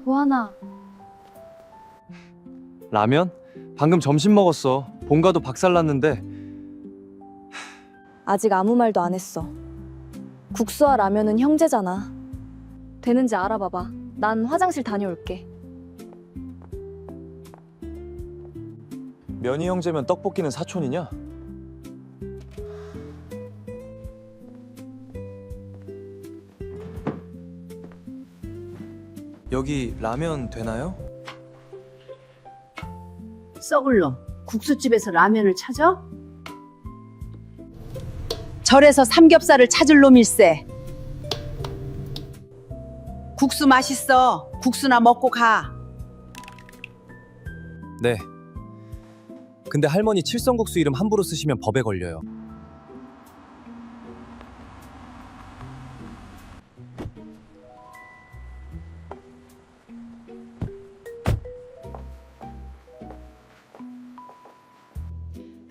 도하나, 라면? 방금 점심 먹었어. 본가도 박살났는데. 아직 아무 말도 안 했어. 국수와 라면은 형제잖아. 되는지 알아봐봐. 난 화장실 다녀올게. 면이 형제면 떡볶이는 사촌이냐? 여기 라면 되나요? 썩을 놈, 국수집에서 라면을 찾아? 절에서 삼겹살을 찾을 놈일세. 국수 맛있어. 국수나 먹고 가. 네. 근데 할머니 칠성국수 이름 함부로 쓰시면 법에 걸려요.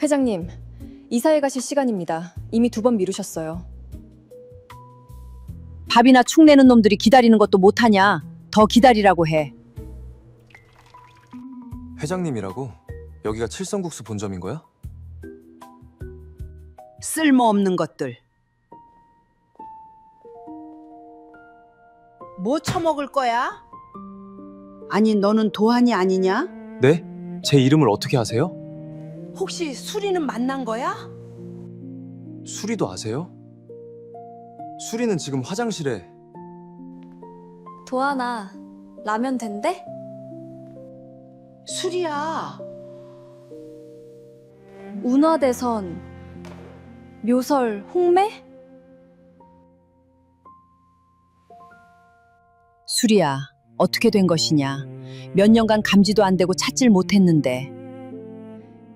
회장님, 이사회 가실 시간입니다. 이미 2번 미루셨어요. 밥이나 축 내는 놈들이 기다리는 것도 못하냐. 더 기다리라고 해. 회장님이라고? 여기가 칠성국수 본점인 거야? 쓸모없는 것들. 뭐 처먹을 거야? 아니 너는 도한이 아니냐? 네? 제 이름을 어떻게 아세요? 혹시 수리는 만난 거야? 수리도 아세요? 수리는 지금 화장실에. 도하나, 라면 된대? 수리야. 운화대선, 묘설, 홍매? 수리야. 어떻게 된 것이냐. 몇 년간 감지도 안 되고 찾질 못했는데.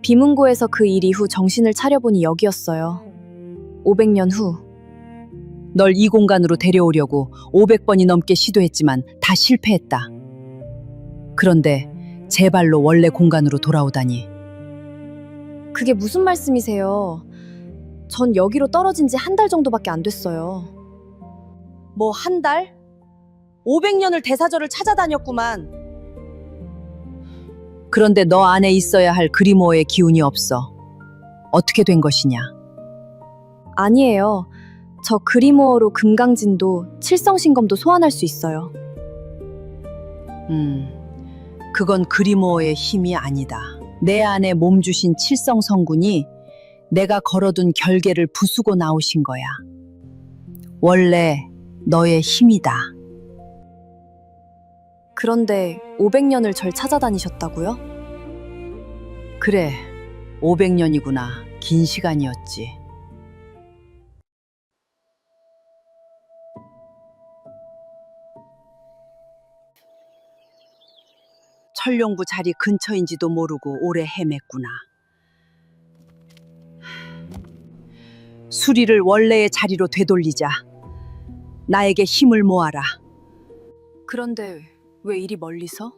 비문고에서 그 일 이후 정신을 차려보니 여기였어요. 500년 후. 널 이 공간으로 데려오려고 500번이 넘게 시도했지만 다 실패했다. 그런데 제 발로 원래 공간으로 돌아오다니. 그게 무슨 말씀이세요? 전 여기로 떨어진 지 1달 정도밖에 안 됐어요. 뭐 한 달? 500년을 대사절을 찾아다녔구만. 그런데 너 안에 있어야 할 그리모어의 기운이 없어. 어떻게 된 것이냐? 아니에요. 저 그리모어로 금강진도 칠성신검도 소환할 수 있어요. 그건 그리모어의 힘이 아니다. 내 안에 몸 주신 칠성성군이 내가 걸어둔 결계를 부수고 나오신 거야. 원래 너의 힘이다. 그런데 500년을 절 찾아다니셨다고요? 그래, 500년이구나. 긴 시간이었지. 천룡부 자리 근처인지도 모르고 오래 헤맸구나. 수리를 원래의 자리로 되돌리자. 나에게 힘을 모아라. 그런데 왜 이리 멀리서?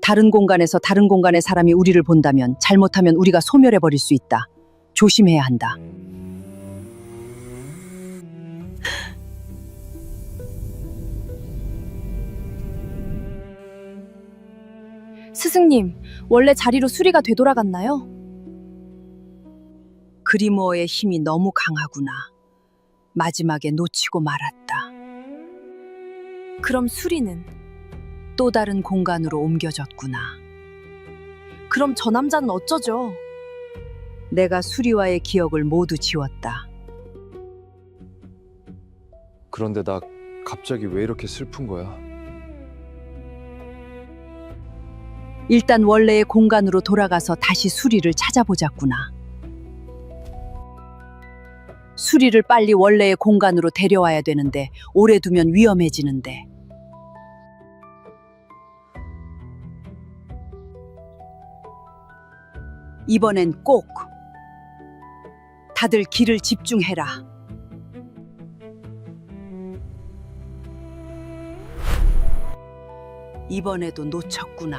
다른 공간에서 다른 공간의 사람이 우리를 본다면 잘못하면 우리가 소멸해버릴 수 있다. 조심해야 한다. 스승님, 원래 자리로 수리가 되돌아갔나요? 그리모어의 힘이 너무 강하구나. 마지막에 놓치고 말았다. 그럼 수리는? 또 다른 공간으로 옮겨졌구나. 그럼 저 남자는 어쩌죠? 내가 수리와의 기억을 모두 지웠다. 그런데 나 갑자기 왜 이렇게 슬픈 거야? 일단 원래의 공간으로 돌아가서 다시 수리를 찾아보자꾸나. 수리를 빨리 원래의 공간으로 데려와야 되는데 오래 두면 위험해지는데. 이번엔 꼭 다들 길을 집중해라. 이번에도 놓쳤구나.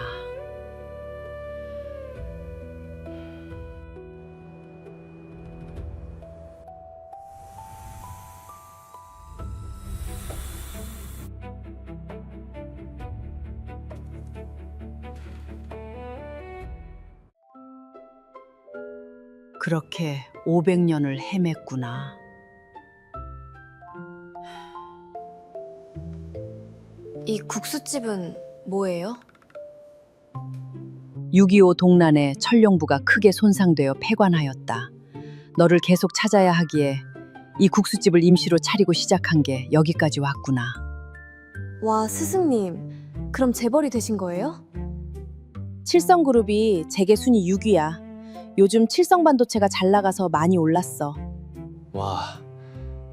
그렇게 500년을 헤맸구나. 이 국수집은 뭐예요? 6.25 동란에 천룡부가 크게 손상되어 폐관하였다. 너를 계속 찾아야 하기에 이 국수집을 임시로 차리고 시작한 게 여기까지 왔구나. 와, 스승님. 그럼 재벌이 되신 거예요? 칠성그룹이 재계 순위 6위야. 요즘 칠성반도체가 잘 나가서 많이 올랐어. 와,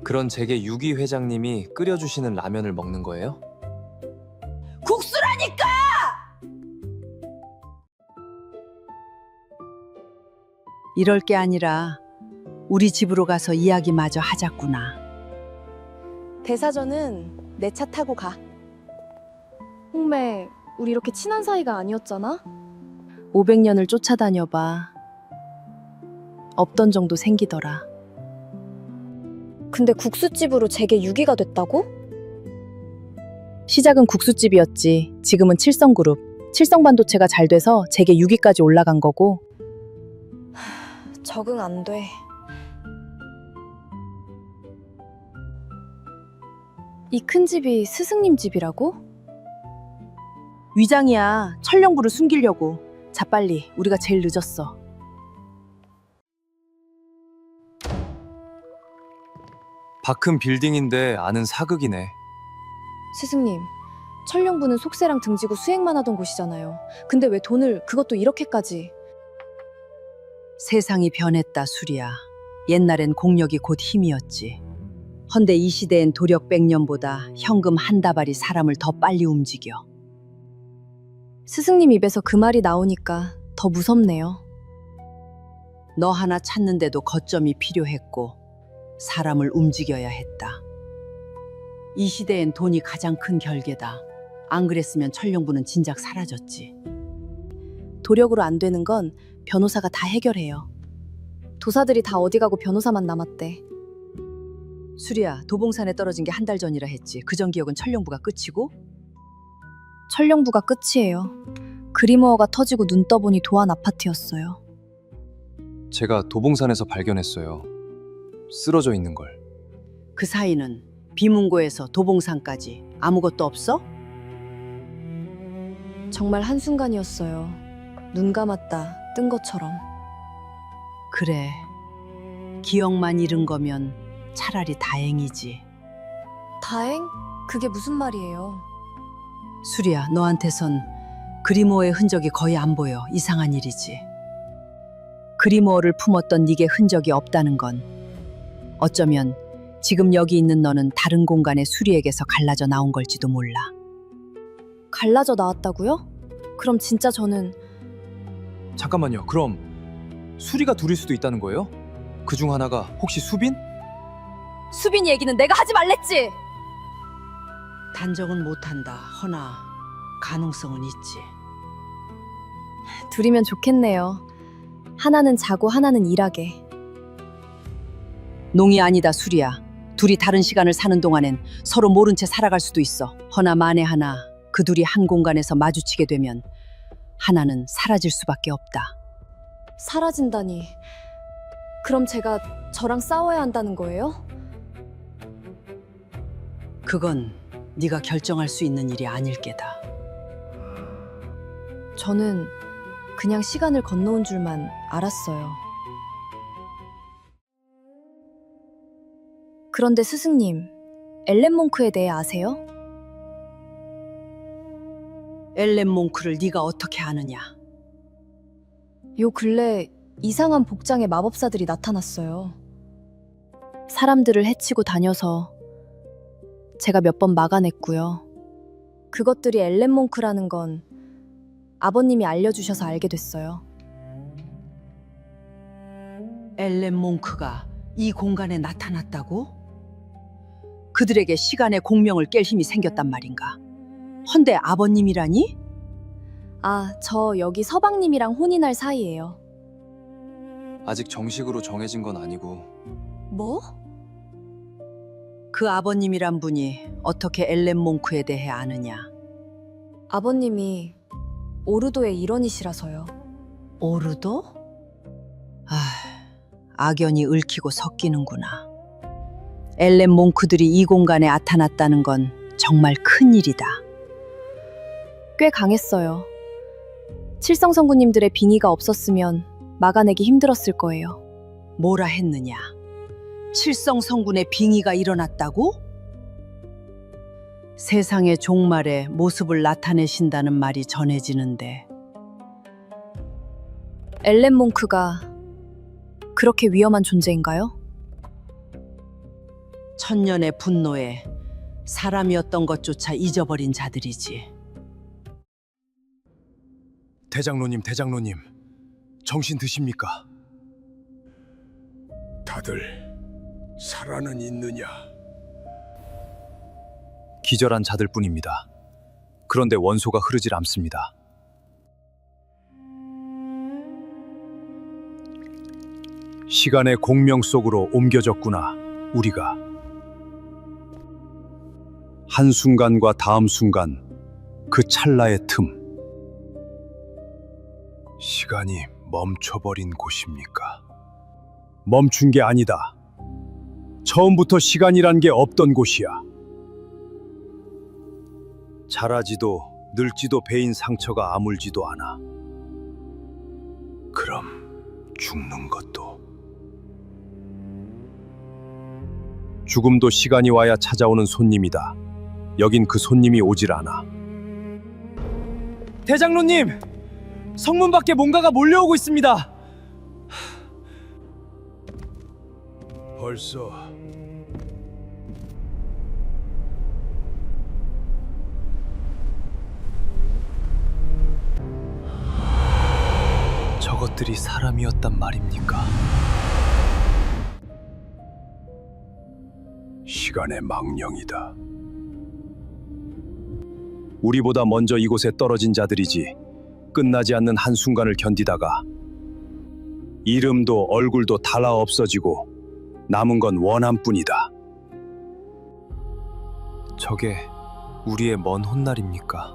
그런 재계 6위 회장님이 끓여주시는 라면을 먹는 거예요? 국수라니까! 이럴 게 아니라 우리 집으로 가서 이야기 마저 하자꾸나. 대사전은 내 차 타고 가. 홍매, 우리 이렇게 친한 사이가 아니었잖아? 500년을 쫓아다녀봐. 없던 정도 생기더라. 근데 국수집으로 재계 6위가 됐다고? 시작은 국수집이었지. 지금은 칠성그룹. 칠성반도체가 잘 돼서 재계 6위까지 올라간 거고. 적응 안 돼. 이 큰 집이 스승님 집이라고? 위장이야. 천령부를 숨기려고. 자 빨리. 우리가 제일 늦었어. 박흠 빌딩인데 아는 사극이네. 스승님, 천령부는 속세랑 등지고 수행만 하던 곳이잖아요. 근데 왜 돈을 그것도 이렇게까지? 세상이 변했다, 수리야. 옛날엔 공력이 곧 힘이었지. 헌데 이 시대엔 도력 100년보다 현금 한 다발이 사람을 더 빨리 움직여. 스승님 입에서 그 말이 나오니까 더 무섭네요. 너 하나 찾는데도 거점이 필요했고 사람을 움직여야 했다. 이 시대엔 돈이 가장 큰 결계다. 안 그랬으면 천령부는 진작 사라졌지. 도력으로 안 되는 건 변호사가 다 해결해요. 도사들이 다 어디 가고 변호사만 남았대. 수리야, 도봉산에 떨어진 게 한 달 전이라 했지. 그전 기억은 천령부가 끝이고? 천령부가 끝이에요. 그리모어가 터지고 눈 떠보니 도안 아파트였어요. 제가 도봉산에서 발견했어요. 쓰러져 있는 걸. 그 사이는 비문고에서 도봉산까지 아무것도 없어? 정말 한순간이었어요. 눈 감았다 뜬 것처럼. 그래. 기억만 잃은 거면 차라리 다행이지. 다행? 그게 무슨 말이에요? 수리야, 너한테선 그리모어의 흔적이 거의 안 보여. 이상한 일이지. 그리모어를 품었던 네게 흔적이 없다는 건 어쩌면 지금 여기 있는 너는 다른 공간의 수리에게서 갈라져 나온 걸지도 몰라. 갈라져 나왔다고요? 그럼 진짜 저는 잠깐만요. 그럼 수리가 둘일 수도 있다는 거예요? 그 중 하나가 혹시 수빈? 수빈 얘기는 내가 하지 말랬지! 단정은 못한다. 허나 가능성은 있지. 둘이면 좋겠네요. 하나는 자고 하나는 일하게. 농이 아니다, 수리야. 둘이 다른 시간을 사는 동안엔 서로 모른 채 살아갈 수도 있어. 허나 만에 하나 그 둘이 한 공간에서 마주치게 되면 하나는 사라질 수밖에 없다. 사라진다니. 그럼 제가 저랑 싸워야 한다는 거예요? 그건 네가 결정할 수 있는 일이 아닐 게다. 저는 그냥 시간을 건너온 줄만 알았어요. 그런데 스승님, 엘렌 몽크에 대해 아세요? 엘렌 몽크를 네가 어떻게 아느냐? 요 근래 이상한 복장의 마법사들이 나타났어요. 사람들을 해치고 다녀서 제가 몇 번 막아냈고요. 그것들이 엘렌 몽크라는 건 아버님이 알려주셔서 알게 됐어요. 엘렌 몽크가 이 공간에 나타났다고? 그들에게 시간의 공명을 깰 힘이 생겼단 말인가? 헌데 아버님이라니? 아, 저 여기 서방님이랑 혼인할 사이예요. 아직 정식으로 정해진 건 아니고 뭐? 그 아버님이란 분이 어떻게 엘렌 몽크에 대해 아느냐? 아버님이 오르도의 일원이시라서요. 오르도? 아, 악연이 얽히고 섞이는구나. 엘렌 몽크들이 이 공간에 나타났다는 건 정말 큰일이다. 꽤 강했어요. 칠성 성구님들의 빙의가 없었으면 막아내기 힘들었을 거예요. 뭐라 했느냐? 칠성 성군의 빙의가 일어났다고? 세상의 종말에 모습을 나타내신다는 말이 전해지는데 엘렌 몽크가 그렇게 위험한 존재인가요? 천년의 분노에 사람이었던 것조차 잊어버린 자들이지. 대장로님, 정신 드십니까? 다들 살아는 있느냐? 기절한 자들 뿐입니다. 그런데 원소가 흐르질 않습니다. 시간의 공명 속으로 옮겨졌구나, 우리가. 한순간과 다음 순간, 그 찰나의 틈. 시간이 멈춰버린 곳입니까? 멈춘 게 아니다. 처음부터 시간이란 게 없던 곳이야. 자라지도 늙지도 배인 상처가 아물지도 않아. 그럼 죽는 것도. 죽음도 시간이 와야 찾아오는 손님이다. 여긴 그 손님이 오질 않아. 대장로님! 성문 밖에 뭔가가 몰려오고 있습니다. 벌써 저것들이 사람이었단 말입니까? 시간의 망령이다. 우리보다 먼저 이곳에 떨어진 자들이지. 끝나지 않는 한순간을 견디다가 이름도 얼굴도 달아 없어지고 남은 건 원함뿐이다. 저게 우리의 먼 훗날입니까?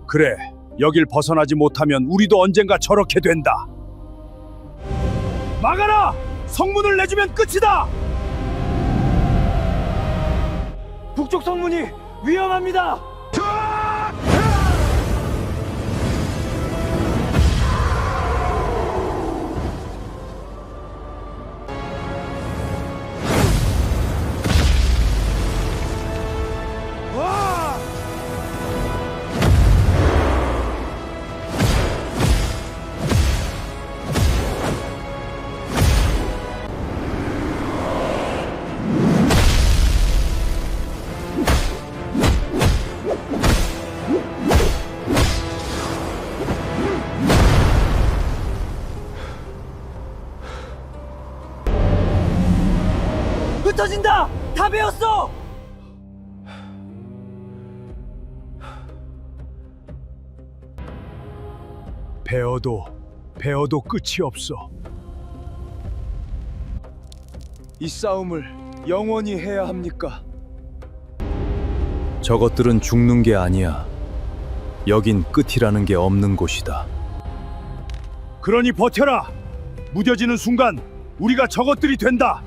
그래, 여길 벗어나지 못하면 우리도 언젠가 저렇게 된다. 막아라! 성문을 내주면 끝이다! 북쪽 성문이 위험합니다! 흩어진다! 다 베었어! 베어도 끝이 없어. 이 싸움을 영원히 해야 합니까? 저것들은 죽는 게 아니야. 여긴 끝이라는 게 없는 곳이다. 그러니 버텨라! 무뎌지는 순간 우리가 저것들이 된다!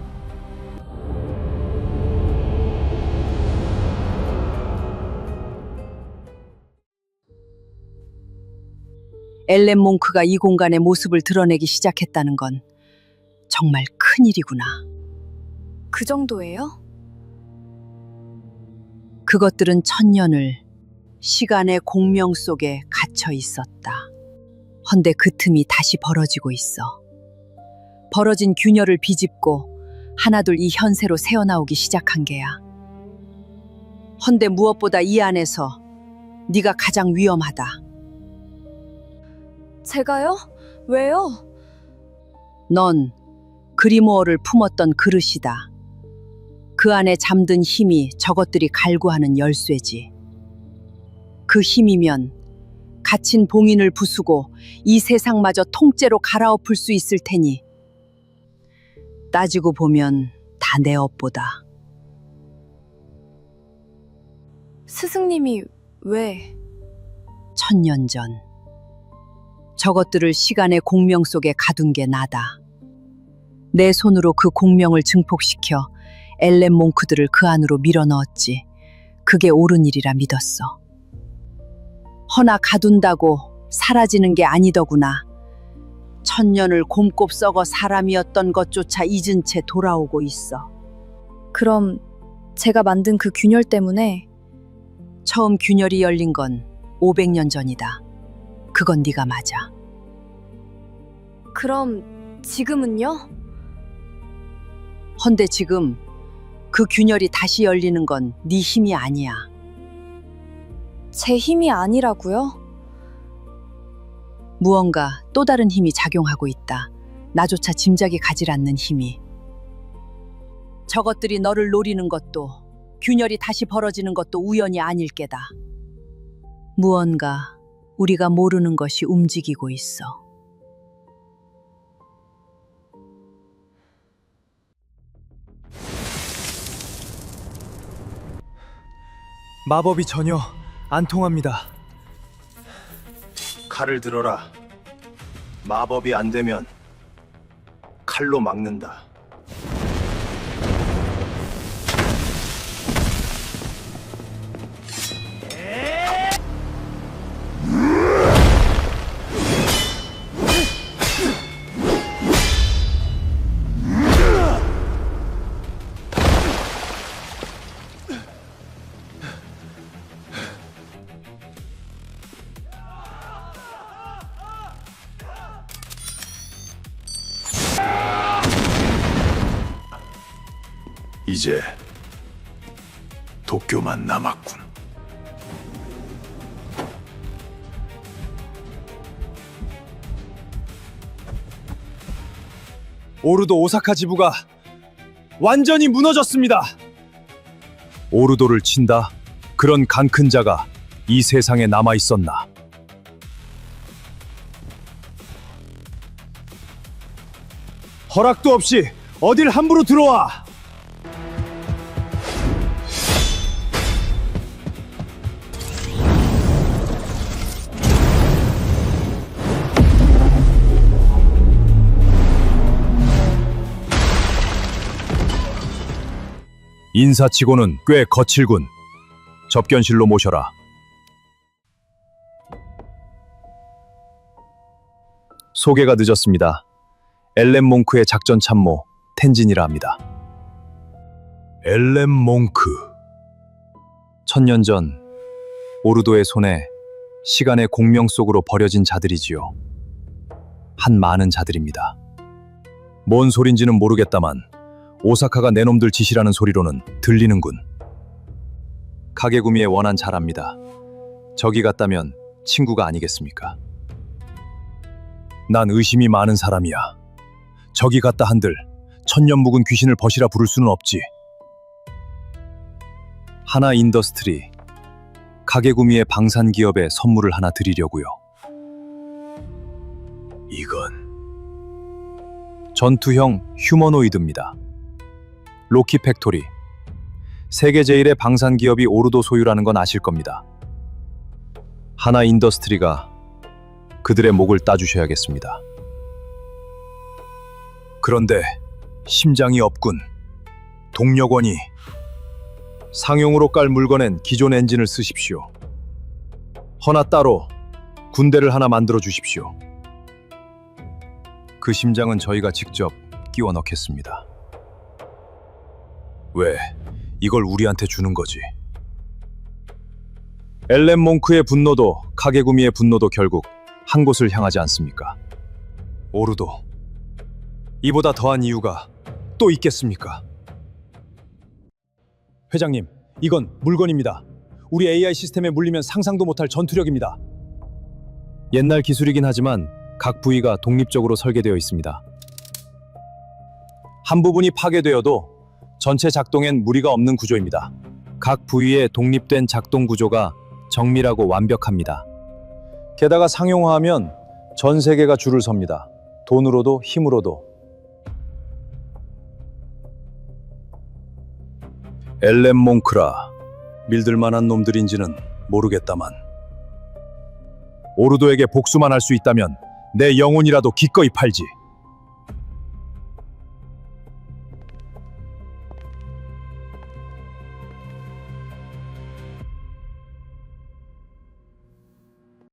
엘렌 몽크가 이 공간에 모습을 드러내기 시작했다는 건 정말 큰일이구나. 그 정도예요? 그것들은 천년을 시간의 공명 속에 갇혀 있었다. 헌데 그 틈이 다시 벌어지고 있어. 벌어진 균열을 비집고 하나둘 이 현세로 새어나오기 시작한 게야. 헌데 무엇보다 이 안에서 네가 가장 위험하다. 제가요? 왜요? 넌 그리모어를 품었던 그릇이다. 그 안에 잠든 힘이 저것들이 갈구하는 열쇠지. 그 힘이면 갇힌 봉인을 부수고 이 세상마저 통째로 갈아엎을 수 있을 테니 따지고 보면 다 내 업보다. 스승님이 왜? 천년 전 저것들을 시간의 공명 속에 가둔 게 나다. 내 손으로 그 공명을 증폭시켜 엘렌 몽크들을 그 안으로 밀어넣었지. 그게 옳은 일이라 믿었어. 허나 가둔다고 사라지는 게 아니더구나. 천년을 곰꼽 썩어 사람이었던 것조차 잊은 채 돌아오고 있어. 그럼 제가 만든 그 균열 때문에 처음 균열이 열린 건 500년 전이다. 그건 네가 맞아. 그럼 지금은요? 헌데 지금 그 균열이 다시 열리는 건 네 힘이 아니야. 제 힘이 아니라고요? 무언가 또 다른 힘이 작용하고 있다. 나조차 짐작이 가질 않는 힘이. 저것들이 너를 노리는 것도 균열이 다시 벌어지는 것도 우연이 아닐 게다. 무언가 우리가 모르는 것이 움직이고 있어. 마법이 전혀 안 통합니다. 칼을 들어라. 마법이 안 되면 칼로 막는다. 이제 도쿄만 남았군. 오르도 오사카 지부가 완전히 무너졌습니다. 오르도를 친다. 그런 간 큰 자가 이 세상에 남아 있었나? 허락도 없이 어딜 함부로 들어와. 인사치고는 꽤 거칠군. 접견실로 모셔라. 소개가 늦었습니다. 엘렌 몽크의 작전 참모 텐진이라 합니다. 엘렌 몽크. 1000년 전 오르도의 손에 시간의 공명 속으로 버려진 자들이지요. 한 많은 자들입니다. 뭔 소린지는 모르겠다만 오사카가 내놈들 짓이라는 소리로는 들리는군. 카게구미의 원한 잘 압니다. 적이 같다면 친구가 아니겠습니까? 난 의심이 많은 사람이야. 적이 같다 한들 천년 묵은 귀신을 벗이라 부를 수는 없지. 하나 인더스트리, 카게구미의 방산 기업에 선물을 하나 드리려고요. 이건 전투형 휴머노이드입니다. 로키 팩토리, 세계 제1의 방산 기업이 오르도 소유라는 건 아실 겁니다. 하나 인더스트리가 그들의 목을 따주셔야겠습니다. 그런데 심장이 없군. 동력원이 상용으로 깔 물건엔 기존 엔진을 쓰십시오. 허나 따로 군대를 하나 만들어 주십시오. 그 심장은 저희가 직접 끼워 넣겠습니다. 왜 이걸 우리한테 주는 거지? 엘렌 몽크의 분노도 카게구미의 분노도 결국 한 곳을 향하지 않습니까? 오르도. 이보다 더한 이유가 또 있겠습니까? 회장님, 이건 물건입니다. 우리 AI 시스템에 물리면 상상도 못할 전투력입니다. 옛날 기술이긴 하지만 각 부위가 독립적으로 설계되어 있습니다. 한 부분이 파괴되어도 전체 작동엔 무리가 없는 구조입니다. 각 부위의 독립된 작동 구조가 정밀하고 완벽합니다. 게다가 상용화하면 전 세계가 줄을 섭니다. 돈으로도 힘으로도. 엘렌 몽크라, 믿을 만한 놈들인지는 모르겠다만 오르도에게 복수만 할 수 있다면 내 영혼이라도 기꺼이 팔지.